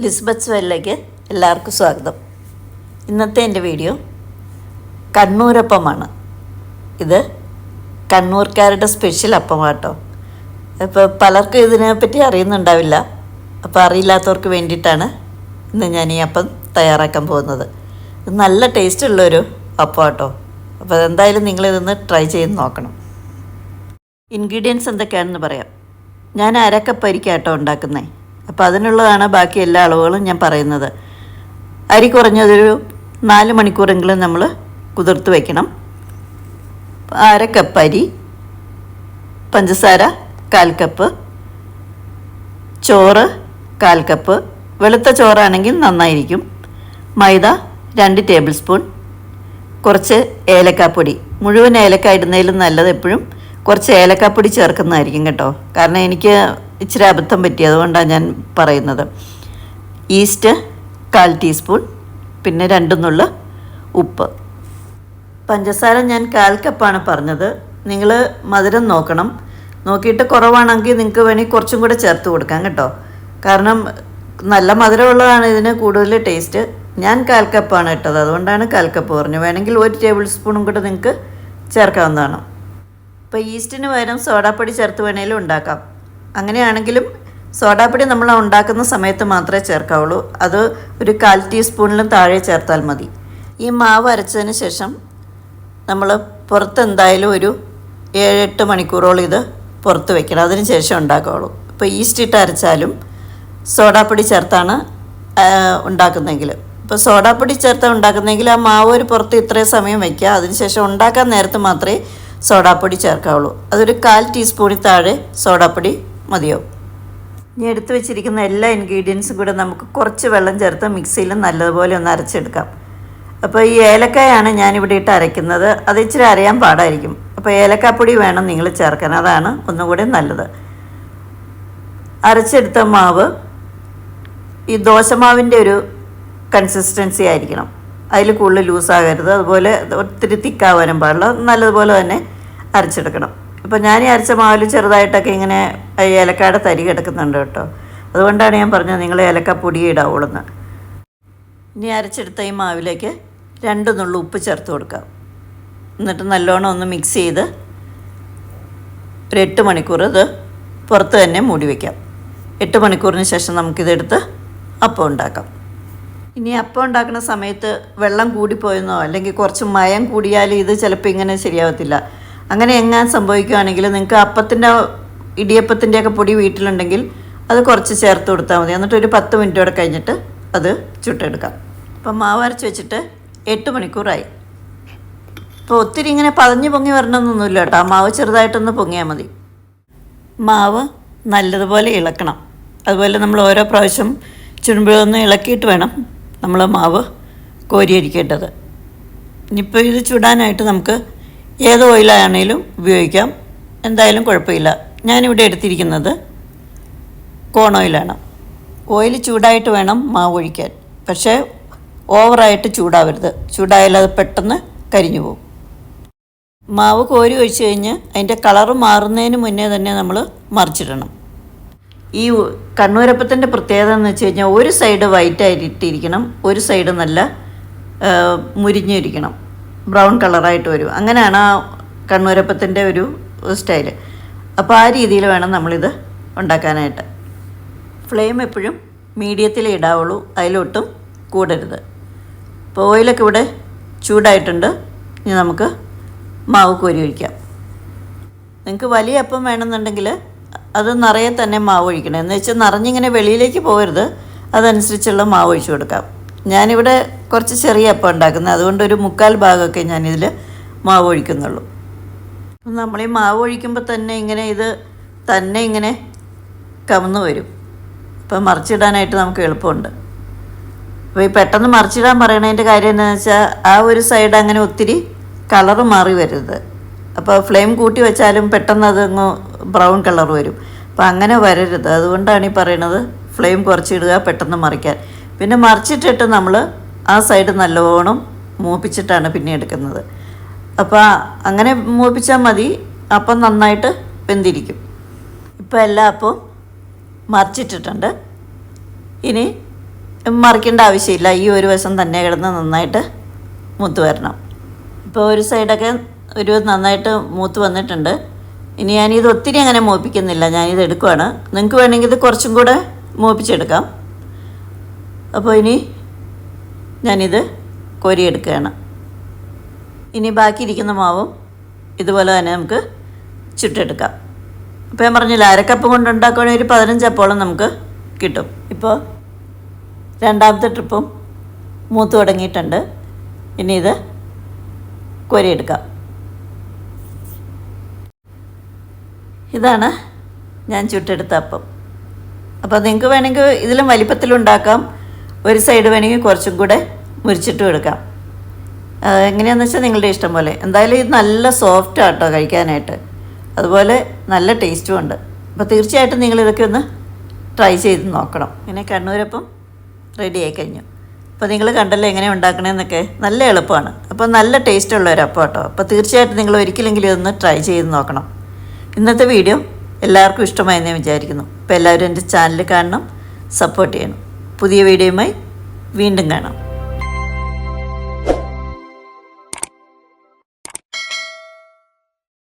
ലിസ്ബത്ത് വെല്ലേക്ക് എല്ലാവർക്കും സ്വാഗതം. ഇന്നത്തെ എൻ്റെ വീഡിയോ കണ്ണൂരപ്പമാണ്. ഇത് കണ്ണൂർക്കാരുടെ സ്പെഷ്യൽ അപ്പമാട്ടോ. ഇപ്പോൾ പലർക്കും ഇതിനെപ്പറ്റി അറിയുന്നുണ്ടാവില്ല. അപ്പോൾ അറിയില്ലാത്തവർക്ക് വേണ്ടിയിട്ടാണ് ഇന്ന് ഞാൻ ഈ അപ്പം തയ്യാറാക്കാൻ പോകുന്നത്. ഇത് നല്ല ടേസ്റ്റുള്ളൊരു അപ്പം കേട്ടോ. അപ്പോൾ എന്തായാലും നിങ്ങളിതൊന്ന് ട്രൈ ചെയ്ത് നോക്കണം. ഇൻഗ്രീഡിയൻസ് എന്തൊക്കെയാണെന്ന് പറയാം. ഞാൻ അരക്കപ്പ് അരിക്കാട്ടോ ഉണ്ടാക്കുന്നത്. അപ്പോൾ അതിനുള്ളതാണ് ബാക്കി എല്ലാ അളവുകളും ഞാൻ പറയുന്നത്. അരി കുറഞ്ഞതൊരു 4 മണിക്കൂറെങ്കിലും നമ്മൾ കുതിർത്ത് വയ്ക്കണം. അരക്കപ്പ് അരി, പഞ്ചസാര 1/4 കപ്പ്, ചോറ് 1/4 കപ്പ്, വെളുത്ത ചോറാണെങ്കിൽ നന്നായിരിക്കും, മൈദ 2 ടേബിൾ സ്പൂൺ, കുറച്ച് ഏലക്കാപ്പൊടി. മുഴുവൻ ഏലക്ക ഇടുന്നതിലും നല്ലത് എപ്പോഴും കുറച്ച് ഏലക്കാപ്പൊടി ചേർക്കുന്നതായിരിക്കും കേട്ടോ. കാരണം എനിക്ക് ഇച്ചിരി അബദ്ധം പറ്റി, അതുകൊണ്ടാണ് ഞാൻ പറയുന്നത്. ഈസ്റ്റ് 1/4 ടീസ്പൂൺ, പിന്നെ 2 നുള്ള് ഉപ്പ്. പഞ്ചസാര ഞാൻ 1/4 കപ്പാണ് പറഞ്ഞത്. നിങ്ങൾ മധുരം നോക്കണം. നോക്കിയിട്ട് കുറവാണെങ്കിൽ നിങ്ങൾക്ക് വേണമെങ്കിൽ കുറച്ചും കൂടെ ചേർത്ത് കൊടുക്കാം കേട്ടോ. കാരണം നല്ല മധുരമുള്ളതാണ് ഇതിന് കൂടുതൽ ടേസ്റ്റ്. ഞാൻ 1/4 കപ്പാണ് ഇട്ടത്, അതുകൊണ്ടാണ് 1/4 കപ്പ് പറഞ്ഞു. വേണമെങ്കിൽ 1 ടേബിൾ സ്പൂണും കൂടെ നിങ്ങൾക്ക് ചേർക്കാവുന്നതാണ്. ഇപ്പോൾ ഈസ്റ്റിന് പകരം സോഡാപ്പൊടി ചേർത്ത് വേണമെങ്കിലും ഉണ്ടാക്കാം. അങ്ങനെയാണെങ്കിലും സോഡാപ്പൊടി നമ്മൾ ഉണ്ടാക്കുന്ന സമയത്ത് മാത്രമേ ചേർക്കാവുള്ളൂ. അത് ഒരു 1/4 ടീസ്പൂണിലും താഴെ ചേർത്താൽ മതി. ഈ മാവ് അരച്ചതിന് ശേഷം നമ്മൾ പുറത്ത് എന്തായാലും ഒരു 7-8 മണിക്കൂറോളം ഇത് പുറത്ത് വയ്ക്കണം. അതിന് ശേഷം ഉണ്ടാക്കാവുള്ളൂ. ഇപ്പോൾ ഈസ്റ്റ് ഇട്ട് അരച്ചാലും സോഡാപ്പൊടി ചേർത്താണ് ഉണ്ടാക്കുന്നതെങ്കിൽ, ഇപ്പോൾ സോഡാപ്പൊടി ചേർത്താണ് ഉണ്ടാക്കുന്നതെങ്കിൽ ആ മാവ് ഒരു പുറത്ത് ഇത്രയും സമയം വയ്ക്കുക. അതിനുശേഷം ഉണ്ടാക്കാൻ നേരത്ത് മാത്രമേ സോഡാപ്പൊടി ചേർക്കാവുള്ളൂ. അതൊരു 1/4 ടീസ്പൂണിൽ താഴെ സോഡാപ്പൊടി മതിയാവും. ഇനി എടുത്തു വെച്ചിരിക്കുന്ന എല്ലാ ഇൻഗ്രീഡിയൻസും കൂടെ നമുക്ക് കുറച്ച് വെള്ളം ചേർത്ത് മിക്സിയിൽ നല്ലതുപോലെ ഒന്ന് അരച്ചെടുക്കാം. അപ്പോൾ ഈ ഏലക്കായാണ് ഞാനിവിടെ ഇട്ട് അരയ്ക്കുന്നത്. അത് ഇച്ചിരി അരയാൻ പാടായിരിക്കും. അപ്പോൾ ഏലക്കാപ്പൊടി വേണം നിങ്ങൾ ചേർക്കാൻ, അതാണ് ഒന്നുകൂടി നല്ലത്. അരച്ചെടുത്ത മാവ് ഈ ദോശമാവിൻ്റെ ഒരു കൺസിസ്റ്റൻസി ആയിരിക്കണം. അതിൽ കൂടുതൽ ലൂസാകരുത്, അതുപോലെ ഒത്തിരി തിക്കാവാനും പാടില്ല. നല്ലതുപോലെ തന്നെ അരച്ചെടുക്കണം. ഇപ്പോൾ ഞാൻ ഈ അരച്ച മാവിൽ ചെറുതായിട്ടൊക്കെ ഇങ്ങനെ ഏലക്കായുടെ തരി കിടക്കുന്നുണ്ട് കേട്ടോ. അതുകൊണ്ടാണ് ഞാൻ പറഞ്ഞത് നിങ്ങൾ ഏലക്കാപ്പൊടി ഇടാവുള്ളൂന്ന്. ഇനി അരച്ചെടുത്ത ഈ മാവിലേക്ക് 2 നുള്ളു ഉപ്പ് ചേർത്ത് കൊടുക്കാം. എന്നിട്ട് നല്ലോണം ഒന്ന് മിക്സ് ചെയ്ത് ഒരു 8 മണിക്കൂർ ഇത് പുറത്ത് തന്നെ മൂടി വയ്ക്കാം. 8 മണിക്കൂറിന് ശേഷം നമുക്കിതെടുത്ത് അപ്പം ഉണ്ടാക്കാം. ഇനി അപ്പം ഉണ്ടാക്കുന്ന സമയത്ത് വെള്ളം കൂടിപ്പോയെന്നോ അല്ലെങ്കിൽ കുറച്ച് മയം കൂടിയാൽ ഇത് ചിലപ്പോൾ ഇങ്ങനെ ശരിയാവത്തില്ല. അങ്ങനെ എങ്ങാൻ സംഭവിക്കുകയാണെങ്കിൽ നിങ്ങൾക്ക് അപ്പത്തിൻ്റെ ഇടിയപ്പത്തിൻ്റെയൊക്കെ പൊടി വീട്ടിലുണ്ടെങ്കിൽ അത് കുറച്ച് ചേർത്ത് കൊടുത്താൽ മതി. എന്നിട്ട് ഒരു 10 മിനിറ്റോടെ കഴിഞ്ഞിട്ട് അത് ചുട്ടെടുക്കാം. അപ്പം മാവ് അരച്ച് വെച്ചിട്ട് 8 മണിക്കൂറായി. ഇപ്പോൾ ഒത്തിരി ഇങ്ങനെ പതഞ്ഞ് പൊങ്ങി വരണമെന്നൊന്നുമില്ല കേട്ടോ. ആ മാവ് ചെറുതായിട്ടൊന്ന് പൊങ്ങിയാൽ മതി. മാവ് നല്ലതുപോലെ ഇളക്കണം. അതുപോലെ നമ്മൾ ഓരോ പ്രാവശ്യം ചുടുമ്പോഴൊന്ന് ഇളക്കിയിട്ട് വേണം നമ്മൾ മാവ് കോരിയടിക്കേണ്ടത്. ഇനിയിപ്പോൾ ഇത് ചുടാനായിട്ട് നമുക്ക് ഏത് ഓയിലാണെങ്കിലും ഉപയോഗിക്കാം, എന്തായാലും കുഴപ്പമില്ല. ഞാനിവിടെ എടുത്തിരിക്കുന്നത് കോൺ ഓയിലാണ്. ഓയിൽ ചൂടായിട്ട് വേണം മാവ് ഒഴിക്കാൻ, പക്ഷേ ഓവറായിട്ട് ചൂടാവരുത്. ചൂടായാൽ അത് പെട്ടെന്ന് കരിഞ്ഞു പോകും. മാവ് കോരി ഒഴിച്ച് കഴിഞ്ഞ് അതിൻ്റെ കളറ് മാറുന്നതിന് മുന്നേ തന്നെ നമ്മൾ മറിച്ചിടണം. ഈ കണ്ണൂരപ്പത്തിൻ്റെ പ്രത്യേകത എന്ന് വെച്ച് കഴിഞ്ഞാൽ ഒരു സൈഡ് വൈറ്റായിട്ടിരിക്കണം, ഒരു സൈഡ് നല്ല മുരിഞ്ഞിരിക്കണം, ബ്രൗൺ കളറായിട്ട് വരും. അങ്ങനെയാണ് ആ കണ്ണൂരപ്പത്തിൻ്റെ ഒരു സ്റ്റൈല്. അപ്പോൾ ആ രീതിയിൽ വേണം നമ്മളിത് ഉണ്ടാക്കാനായിട്ട്. ഫ്ലെയിം എപ്പോഴും മീഡിയത്തിലേ ഇടാവുള്ളൂ, അതിലൊട്ടും കൂടരുത്. ഇപ്പോൾ ഓയിലൊക്കെ ഇവിടെ ചൂടായിട്ടുണ്ട്. ഇനി നമുക്ക് മാവ് കോരി ഒഴിക്കാം. നിങ്ങൾക്ക് വലിയ അപ്പം വേണമെന്നുണ്ടെങ്കിൽ അത് നിറയെ തന്നെ മാവ് ഒഴിക്കണം. എന്ന് വെച്ചാൽ നിറഞ്ഞിങ്ങനെ വെളിയിലേക്ക് പോകരുത്, അതനുസരിച്ചുള്ള മാവ് ഒഴിച്ചു കൊടുക്കാം. ഞാനിവിടെ കുറച്ച് ചെറിയ അപ്പം ഉണ്ടാക്കുന്നത്, അതുകൊണ്ട് ഒരു 3/4 ഭാഗമൊക്കെ ഞാനിതിൽ മാവ് ഒഴിക്കുന്നുള്ളൂ. നമ്മൾ ഈ മാവ് ഒഴിക്കുമ്പോൾ തന്നെ ഇത് തന്നെ ഇങ്ങനെ കമന്ന് വരും. അപ്പം മറിച്ചിടാനായിട്ട് നമുക്ക് എളുപ്പമുണ്ട്. അപ്പോൾ ഈ പെട്ടെന്ന് മറിച്ചിടാൻ പറയണതിൻ്റെ കാര്യം എന്താണെന്ന് വെച്ചാൽ ആ ഒരു സൈഡ് അങ്ങനെ ഒത്തിരി കളറ് മാറി വരരുത്. അപ്പോൾ ഫ്ലെയിം കൂട്ടി വെച്ചാലും പെട്ടെന്ന് അതങ്ങ് ബ്രൗൺ കളർ വരും. അപ്പോൾ അങ്ങനെ വരരുത്. അതുകൊണ്ടാണ് ഈ പറയണത് ഫ്ലെയിം കുറച്ചിടുക, പെട്ടെന്ന് മറിക്കാൻ. പിന്നെ മറിച്ചിട്ടിട്ട് നമ്മൾ ആ സൈഡ് നല്ലോണം മൂപ്പിച്ചിട്ടാണ് പിന്നെ എടുക്കുന്നത്. അപ്പോൾ അങ്ങനെ മൂപ്പിച്ചാൽ മതി, അപ്പം നന്നായിട്ട് വെന്തിരിക്കും. ഇപ്പോൾ എല്ലാ അപ്പവും മറിച്ചിട്ടിട്ടുണ്ട്. ഇനി മറിക്കേണ്ട ആവശ്യമില്ല. ഈ ഒരു വശം തന്നെ കിടന്ന് നന്നായിട്ട് മൂത്ത് വരണം. ഇപ്പോൾ ഒരു സൈഡൊക്കെ ഒരു നന്നായിട്ട് മൂത്ത് വന്നിട്ടുണ്ട്. ഇനി ഞാനിത് ഒത്തിരി അങ്ങനെ മൂപ്പിക്കുന്നില്ല, ഞാനിത് എടുക്കുവാണ്. നിങ്ങൾക്ക് വേണമെങ്കിൽ ഇത് കുറച്ചും കൂടെ മൂപ്പിച്ചെടുക്കാം. അപ്പോൾ ഇനി ഞാനിത് കോരിയെടുക്കുകയാണ്. ഇനി ബാക്കിയിരിക്കുന്ന മാവും ഇതുപോലെ തന്നെ നമുക്ക് ചുട്ടെടുക്കാം. ഇപ്പോൾ ഞാൻ പറഞ്ഞില്ല, അരക്കപ്പം കൊണ്ട് ഉണ്ടാക്കുകയാണെങ്കിൽ ഒരു 15 അപ്പോളം നമുക്ക് കിട്ടും. ഇപ്പോൾ രണ്ടാമത്തെ ട്രിപ്പും മൂത്ത് തുടങ്ങിയിട്ടുണ്ട്. ഇനി ഇത് കോരിയെടുക്കാം. ഇതാണ് ഞാൻ ചുട്ടെടുത്ത അപ്പം. അപ്പോൾ നിങ്ങൾക്ക് വേണമെങ്കിൽ ഇതിലും വലിപ്പത്തിലുണ്ടാക്കാം. ഒരു സൈഡ് വേണമെങ്കിൽ കുറച്ചും കൂടെ മുരിച്ചിട്ടും എടുക്കാം. എങ്ങനെയാണെന്ന് വെച്ചാൽ നിങ്ങളുടെ ഇഷ്ടം പോലെ. എന്തായാലും ഇത് നല്ല സോഫ്റ്റ് ആട്ടോ കഴിക്കാനായിട്ട്, അതുപോലെ നല്ല ടേസ്റ്റും ഉണ്ട്. അപ്പോൾ തീർച്ചയായിട്ടും നിങ്ങളിതൊക്കെ ഒന്ന് ട്രൈ ചെയ്ത് നോക്കണം. ഇങ്ങനെ കണ്ണൂരപ്പം റെഡി ആയി കഴിഞ്ഞു. അപ്പോൾ നിങ്ങൾ കണ്ടല്ലോ എങ്ങനെ ഉണ്ടാക്കണമെന്നൊക്കെ. നല്ല എളുപ്പമാണ്. അപ്പോൾ നല്ല ടേസ്റ്റുള്ള ഒരു അപ്പം കേട്ടോ. അപ്പോൾ തീർച്ചയായിട്ടും നിങ്ങൾ ഒരിക്കലെങ്കിലും ഇതൊന്ന് ട്രൈ ചെയ്ത് നോക്കണം. ഇന്നത്തെ വീഡിയോ എല്ലാവർക്കും ഇഷ്ടമായെന്ന് ഞാൻ വിചാരിക്കുന്നു. അപ്പോൾ എല്ലാവരും എൻ്റെ ചാനൽ കാണണം, സപ്പോർട്ട് ചെയ്യണം. പുതിയ വീഡിയോയുമായി വീണ്ടും കാണാം.